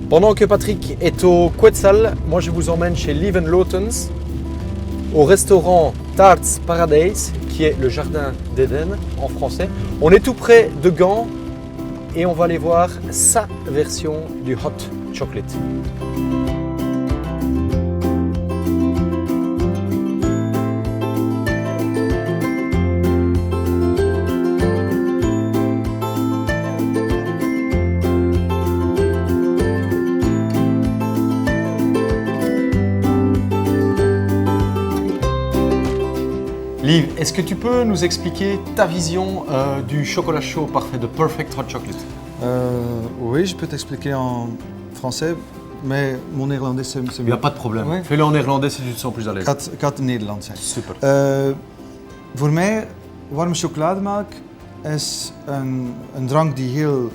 Pendant que Patrick est au Quetzal, moi je vous emmène chez Lieven Lotens, au restaurant Tarts Paradise, qui est le jardin d'Éden en français. On est tout près de Gand et on va aller voir sa version du hot chocolate. Liv, est-ce que tu peux nous expliquer ta vision du chocolat chaud parfait, de Perfect Hot Chocolate? Oui, je peux t'expliquer en français, mais mon néerlandais c'est mieux. Il n'y a pas de problème. Oui. Fais-le en néerlandais si tu te sens plus à l'aise. Ik ga het in Nederlands zeggen. Super. Voor mij, warme chocolademelk is een drank die heel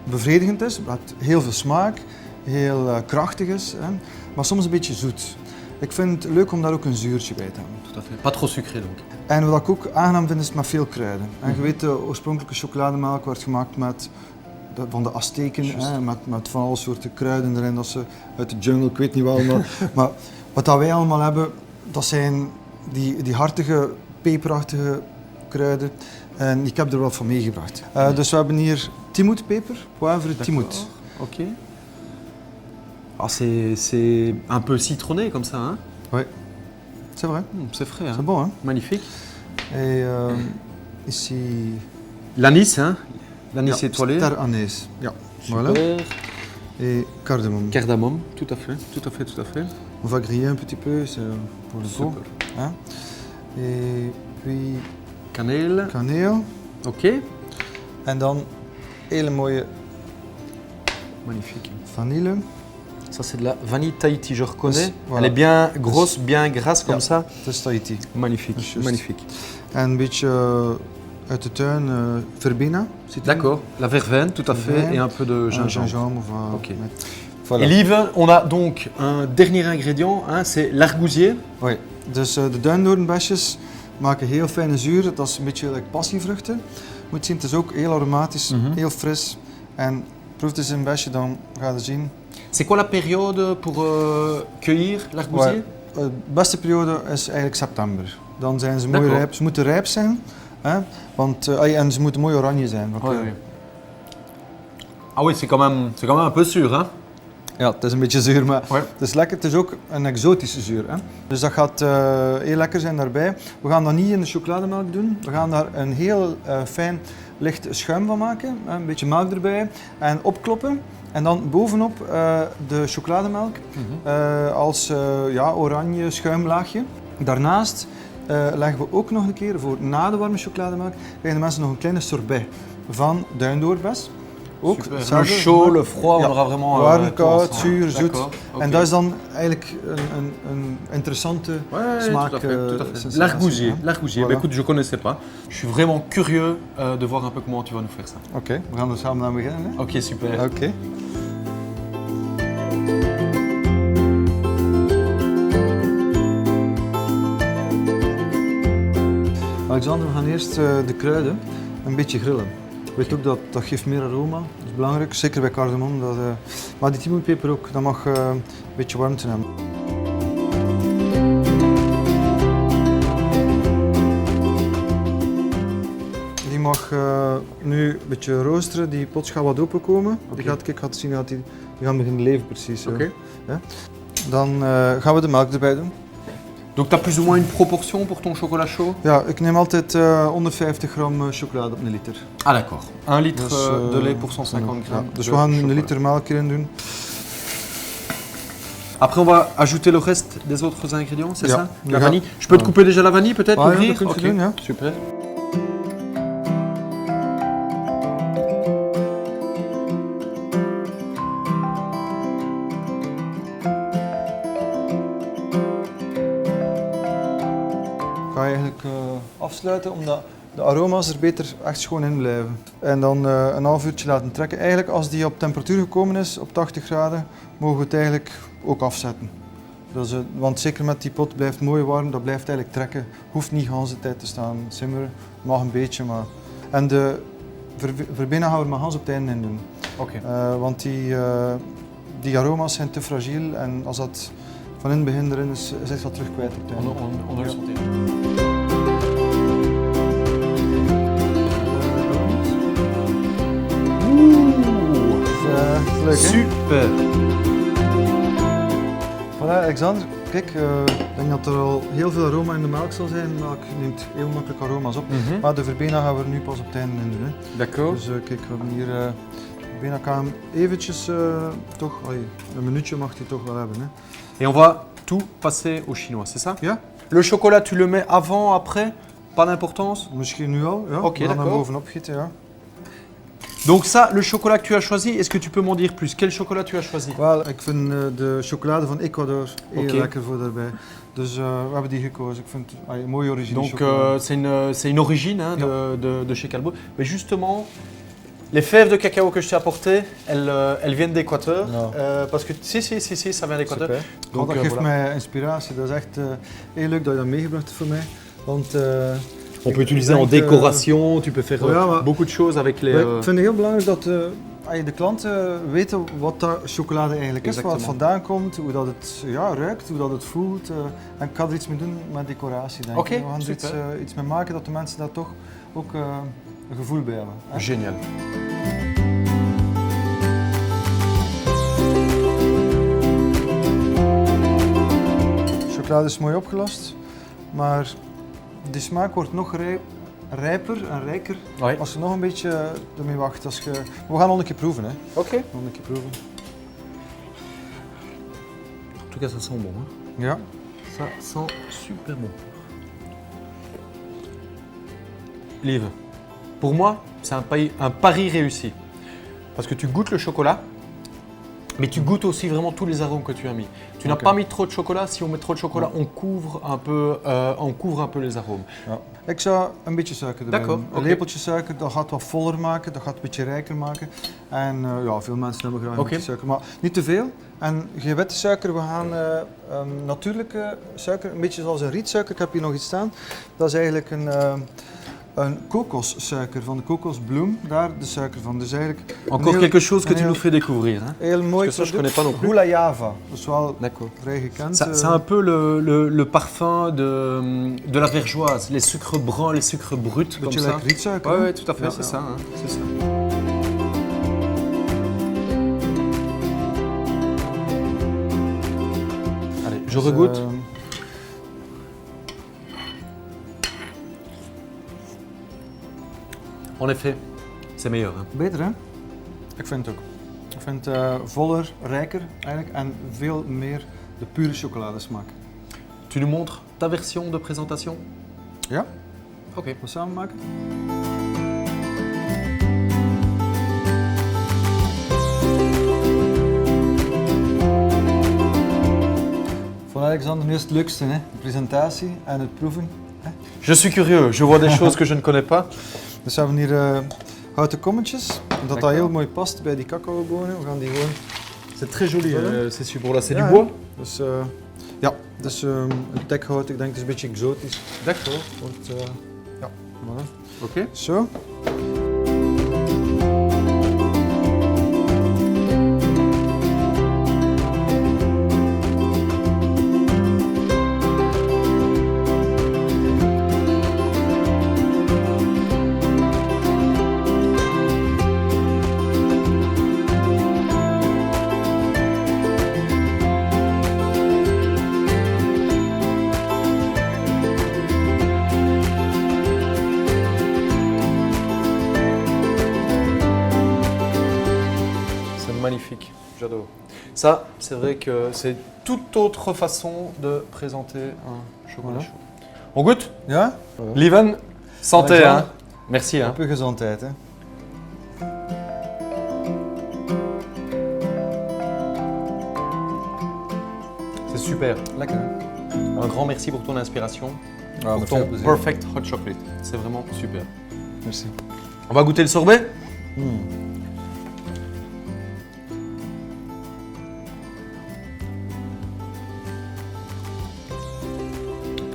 bevredigend is. Het heel veel smaak, heel krachtig is, hè, maar soms een beetje zoet. Ik vind het leuk om daar ook een zuurtje bij te hebben. Tout à fait. Pas trop sucré donc. En wat ik ook aangenaam vind is met veel kruiden. En je weet, de oorspronkelijke chocolademelk werd gemaakt met van de Azteken, hè, met van alle soorten kruiden erin, dat ze uit de jungle, ik weet niet wel allemaal. Maar wat dat wij allemaal hebben, dat zijn die hartige, peperachtige kruiden. En ik heb er wat van meegebracht. Dus we hebben hier timoutpeper, poivre timout. Ok. Ah, c'est un peu citronné comme ça, hein? Oui, c'est vrai. C'est frais, hein? C'est bon, hein? Magnifique. Et ici... L'anis, hein? L'anis étoilé. Ster anise. Ja, Super. voilà. Et cardamome. Cardamome, tout à fait, tout à fait, tout à fait. On va griller un petit peu, c'est pour le goût. Hein? Et puis Cannelle. kaneel. Ok. En dan hele mooie Magnifique. vanille. Ça c'est de la vanille Tahiti, je reconnais. Voilà. Elle est bien grosse, bien grasse comme ça. Dat is Tahiti. Magnifique, Juste. magnifique. En een beetje uit de tuin verbena. D'accord, la verveine, tout à fait, Verveine. et un peu de gingembre. Gingembre. Ok. Voilà. Et Liv, on a donc un dernier ingrédient, hein, c'est l'argousier. Oui, dus de duindoornbesjes maken heel fijne zuren. Dat is een beetje like passievruchten. Moet zien, het is ook heel aromatisch, heel fris. En proef dus een besje, dan ga je zien. C'est quoi la période pour cueillir l'argousier? De beste periode is eigenlijk september. Dan zijn ze mooi D'accord. rijp. Ze moeten rijp zijn, hè? Want, en ze moeten mooi oranje zijn. Ouais, ouais. Ah oui, c'est quand même un peu sûr, hein? Ja, het is een beetje zuur, maar Ouais. het is lekker. Het is ook een exotische zuur. Hè? Dus dat gaat heel lekker zijn daarbij. We gaan dat niet in de chocolademelk doen. We gaan daar een heel fijn licht schuim van maken. Een beetje melk erbij. En opkloppen. En dan bovenop de chocolademelk als oranje schuimlaagje. Daarnaast leggen we ook nog een keer, voor na de warme chocolademelk, krijgen de mensen nog een kleine sorbet van duindoorbes. Ook Super. Le hetzelfde. chaud, le froid, Ja. on aura vraiment... Warm, tout ensemble. koud, zuur, zoet. D'accord, ok. En dat is dan eigenlijk een interessante Ouais, smaak. tout à fait, tout à fait. sensatie, L'argousier, hè. l'argousier. Voilà. Bah, écoute, je connaissais pas. Je suis vraiment curieux de voir un peu comment tu vas nous faire ça. Oké, we gaan er samen aan beginnen. Hè? Ok, super. Oké. Alexander, we gaan eerst de kruiden een beetje grillen. Je weet ook dat geeft meer aroma, dat is belangrijk, zeker bij cardamom. Maar die timoutpeper ook, dat mag een beetje warmte hebben. Die mag nu een beetje roosteren, die pot gaat wat openkomen. Okay. Ik ga het zien, die gaan beginnen leven precies. Zo. Ok. Ja. Dan gaan we de melk erbij doen. Donc tu as plus ou moins une proportion pour ton chocolat chaud? Ja, ik neem altijd 150 gram chocolade op een liter. Ah d'accord. 1 litre Dus, de lait pour 150 ja, grammes. dus de we gaan een chocolat. liter melk erin doen. Après on va ajouter le reste des autres ingrédients, c'est Ja. ça? Ja. La vanille. Je peux te couper déjà la vanille peut-être Ah, ja, ouvrir? dat kunt je doen, ja. Super. Ga je eigenlijk afsluiten, omdat de aroma's er beter echt schoon in blijven. En dan een half uurtje laten trekken. Eigenlijk als die op temperatuur gekomen is, op 80 graden, mogen we het eigenlijk ook afzetten. Dus, want zeker met die pot blijft mooi warm, dat blijft eigenlijk trekken. Hoeft niet de hele tijd te staan simmeren, mag een beetje. Maar... En de verbena gaan we er maar gans op het einde in doen. Ok. Want die aroma's zijn te fragiel en als dat van in het begin erin is, is het wel terug kwijt op het einde. On doit le sentir. Dus, leuk, hè? Super. Voilà, Alexander, kijk, ik denk dat er al heel veel aroma in de melk zal zijn. Melk neemt heel makkelijk aroma's op. Maar de verbena gaan we er nu pas op het einde in doen. Hè. D'accord. Dus kijk, we hebben hier verbena kan hem eventjes, toch, een minuutje mag hij toch wel hebben. Hè. Et on va tout passer au chinois, c'est ça? Ja, Le chocolat, tu le mets avant, après? Pas d'importance? misschien nu al. Ja. Oké, we gaan hem d'accord. bovenop gieten, ja. Donc ça, le chocolat que tu as choisi, est-ce que tu peux m'en dire plus? Quel chocolat tu as choisi? Wel, ik vind de chocolade van Ecuador heel Oké. lekker voor daarbij. Dus we hebben die gekozen. Ik vind het een mooie origine Donc chocolade. c'est une origine hein, de chez Calbo. Mais justement, les fèves de cacao que je t'ai apportées, elles viennent d'Équateur. Non. Parce que si, ça vient d'Équateur. Super. Donc, Dat geeft voilà. mij inspiratie. Dat is echt heel leuk dat je dat meegebracht hebt voor mij. Want On peut ik utiliser en denk, décoration, tu peux faire ja, maar- beaucoup de choses avec les... ik vind het heel belangrijk dat de klanten weten wat dat chocolade eigenlijk is, waar het Exactement. vandaan komt, hoe dat het ruikt, hoe dat het voelt. En ik ga er iets mee doen met decoratie, denk ik. Oké, We gaan er super. iets mee maken dat de mensen daar toch ook een gevoel bij hebben. Hè? Génial. Chocolade is mooi opgelost, maar die smaak wordt nog rijper en rijker Ouais. als je nog een beetje ermee wacht. We gaan nog een keer proeven. Hè. Ok. Nog een keer proeven. En tout cas, ça sent bon. Hein. Ja. Ça sent super bon. Liv, pour moi, c'est un pari réussi. Parce que tu goûtes le chocolat, mais tu goûtes aussi vraiment tous les arômes que tu as mis. Tu n'as Ok. pas mis trop de chocolat. Si on met trop de chocolat, on couvre un peu les arômes. Ja. Ik zou een beetje suiker erbij D'accord, doen. Een oké. lepeltje suiker, dat gaat wat voller maken, dat gaat een beetje rijker maken. En ja, veel mensen hebben graag een Oké. beetje suiker, maar niet te veel. En geen witte suiker, we gaan natuurlijke suiker, een beetje zoals een rietsuiker. Ik heb hier nog iets staan. Dat is eigenlijk een kokossuiker van de kokosbloem, daar de suiker van. Dus eigenlijk Encore heel- quelque chose que een tu heel- nous fais découvrir. Hein. Heel mooi Parce que ça, je product. connais pas non plus. Hula Java, dat is wel D'accord. vrij gekend. C'est un peu le parfum de la vergeoise, les sucres bruns, les sucres bruts comme beetje ça. like rietsuiker. Ouais, hè? ouais, tout à fait, Ja, c'est ja. ça, hein, c'est ça. Allez, je Dus, regoute. En effet, c'est meilleur. Hein. Beter, hè? Ik vind het ook. Ik vind het voller, rijker eigenlijk en veel meer de pure chocoladesmaak. Tu nous montres ta version de présentation? Ja? Ok. We samen maken? Van Alexander, nu is het leukste, hè? De presentatie en het proeven. Hè? Je suis curieux, je vois des choses que je ne connais pas. Dus we hebben hier houten kommetjes, omdat dat D'accord. heel mooi past bij die cacaobonen. We gaan die gewoon... C'est très joli, c'est super. Là, c'est Ja, du bois? Dus ja, dus een tekhout, ik denk het is een beetje exotisch. D'accord. Want, ja, voilà. Ok. Zo. C'est magnifique, j'adore. Ça, c'est vrai que c'est toute autre façon de présenter un chocolat Voilà. chaud. On goûte? Ja? Livan, santé, Alexandre. hein. Merci. Hein. Op je gezondheid, hè. C'est super. Lekker, hè? Un grand merci pour ton inspiration, Ja, pour met ton veel plezier. perfect hot chocolate. C'est vraiment super. Merci. On va goûter le sorbet?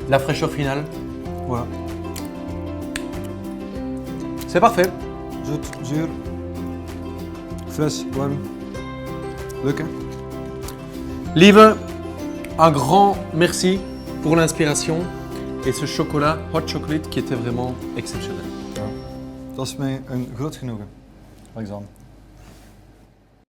La fraîcheur finale. Voilà. C'est parfait. zoet, zuur, fris, warm. Leuk hè? Lieve, un grand merci pour l'inspiration et ce chocolat, hot chocolate, qui était vraiment exceptionnel. Ja. Dat is mij een groot genoegen, Alexander.